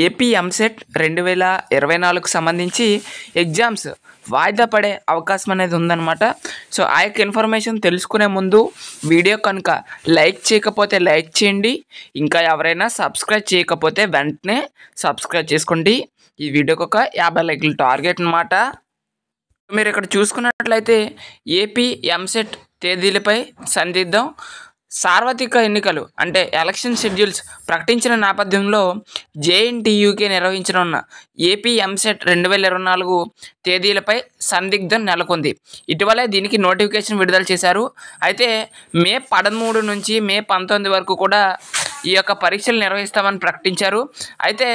AP EAMCET 2024కు సంబంధించి exams వాయిదా పడే అవకాశం అనేది ఉందన్నమాట. సో ఆ యొక్క ఇన్ఫర్మేషన్ తెలుసుకునే ముందు వీడియో కనుక లైక్ చేయకపోతే లైక్ చేయండి. ఇంకా ఎవరైనా సబ్స్క్రైబ్ చేయకపోతే వెంటనే సబ్స్క్రైబ్ చేసుకోండి. ఈ వీడియోకి ఒక 50 లైక్లు టార్గెట్ అన్నమాట. మీరు ఇక్కడ చూసుకున్నట్లయితే ఏపీ ఎంసెట్ తేదీలపై సందిగ్ధం. సార్వత్రిక ఎన్నికలు అంటే ఎలక్షన్ షెడ్యూల్స్ ప్రకటించిన నేపథ్యంలో జేఎన్టీయూకే నిర్వహించనున్న ఏపీ ఎంసెట్ 2024 తేదీలపై సందిగ్ధం నెలకొంది. ఇటీవలే దీనికి నోటిఫికేషన్ విడుదల చేశారు. అయితే మే 13 నుంచి మే 19 వరకు కూడా ఈ యొక్క పరీక్షలు నిర్వహిస్తామని ప్రకటించారు. అయితే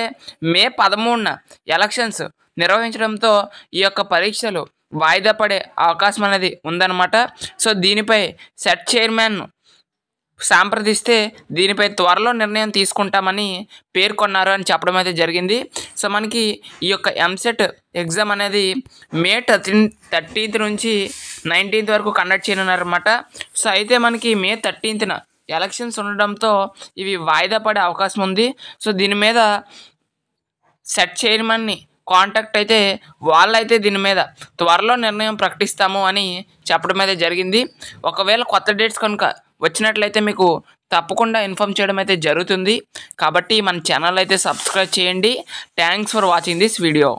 మే 13న ఎలక్షన్స్ నిర్వహించడంతో ఈ యొక్క పరీక్షలు వాయిదా పడే అవకాశం అనేది ఉందన్నమాట. సో దీనిపై సెట్ చైర్మన్ సంప్రదిస్తే దీనిపై త్వరలో నిర్ణయం తీసుకుంటామని పేర్కొన్నారు అని చెప్పడం అయితే జరిగింది. సో మనకి ఈ యొక్క ఎంసెట్ ఎగ్జామ్ అనేది మే 13th నుంచి 19th వరకు కండక్ట్ చేయనున్నారన్నమాట. సో అయితే మనకి మే 13th ఎలక్షన్స్ ఉండడంతో ఇవి వాయిదా పడే అవకాశం ఉంది. సో దీని మీద సెట్ చైర్మన్ని కాంటాక్ట్ అయితే వాళ్ళైతే దీని మీద త్వరలో నిర్ణయం ప్రకటిస్తాము అని చెప్పడం అయితే జరిగింది. ఒకవేళ కొత్త డేట్స్ కనుక వచ్చినట్లయితే మీకు తప్పకుండా ఇన్ఫామ్ చేయడం అయితే జరుగుతుంది. కాబట్టి మన ఛానల్ అయితే సబ్స్క్రైబ్ చేయండి. Thanks for watching this video.